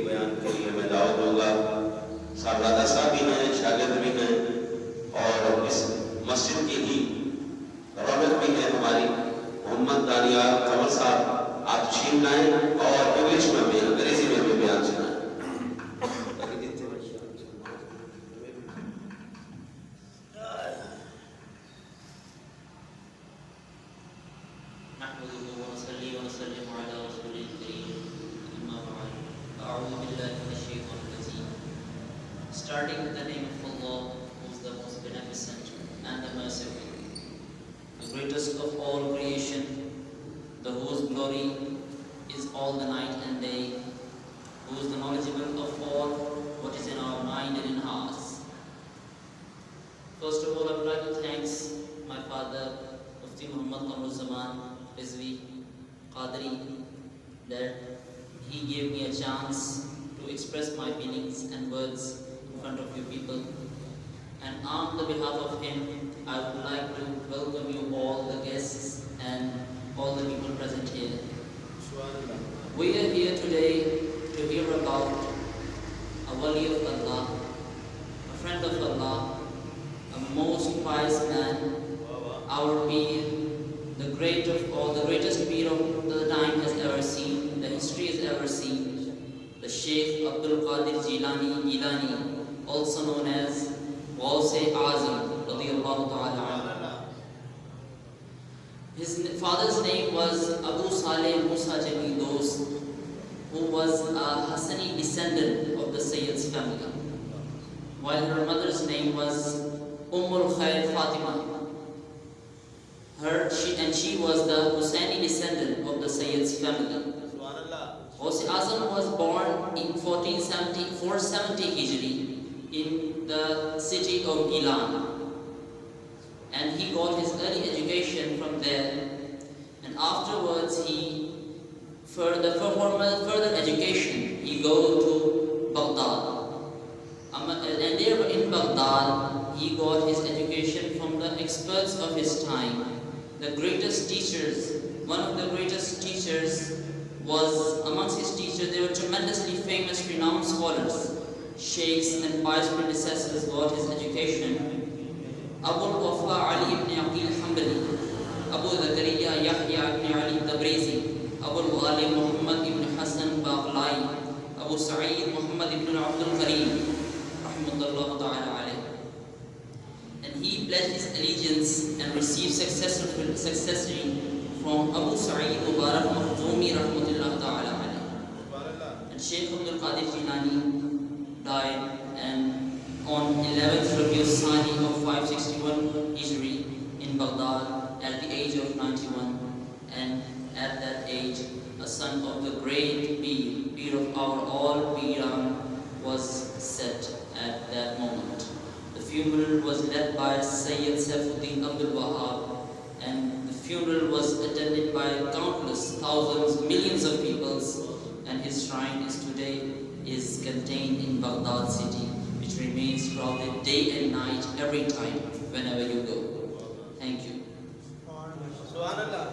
بیان کے لیے میں دعوت دوں گا. صاحبزادہ صاحب بھی ہیں, شاگرد بھی ہیں, اور اس مسجد کی ہی رونق بھی ہے ہماری. محمد دانیال قمر صاحب, آپ تشریف لائیں اور انگلش میں بھی, انگریزی میں بھی بیان سنائیں. Starting with the name of Allah, who is the most beneficent and the merciful, the greatest of all creation, the whose glory is all the night and day, who is the knowledgeable of all what is in our mind and in hearts. First of all, I would like to thank my father, Mufti Muhammad Rضوی, that he gave me a chance to express my feelings and words in front of you people. And on the behalf of him, I would like to welcome you all the guests and all the people present here. We are here today to hear about a wali of Allah, a friend of Allah, a most pious man, our peer, the greatest peer of the time has ever seen, the history has ever seen, the Sheikh Abdul Qadir Jilani, also known as Ghaus-e-Azam radiyallahu ta'ala anhu. His father's name was Abu Saleh Musa Jali Dost, who was a Hassani descendant of the Sayyid's family, while her mother's name was Ummul Khair Fatima. She was the Hussaini descendant of the Sayyid's family. Ghaus-e-Azam was born in 470 Hijri in the city of Gilan, and he got his early education from there, and afterwards for further education he go to Baghdad, and there in Baghdad he got his education from the experts of his time. The greatest teachers, one of the greatest teachers was amongst his teachers, they were tremendously famous, renowned scholars, sheikhs and pious predecessors got his education. Abu al-Wafa Ali ibn Aqil Hanbali, Abu Zakariya Yahya ibn Ali Tabrizi, Abu al-Ghalib Muhammad ibn Hassan Baqlai, Abu Sa'id Muhammad ibn Abdul Karim, rahmatullah ta'ala alayh. And he pledged his allegiance and received successively from Abu Sa'id Mubarak Makhzumi rahmatullah ta'ala alayh. And Sheikh Abdul Qadir Jilani died and on 11th Rabiul Sani of 561 Hijri in Baghdad at the age of 91, and at that age a son of the great peer of our all Piran was set at that moment. The funeral was led by Sayyid Saifuddin Abdul Wahab, and the funeral was attended by countless thousands, millions of people, and his shrine is contained in Baghdad city, which remains crowded day and night every time whenever you go. Thank you.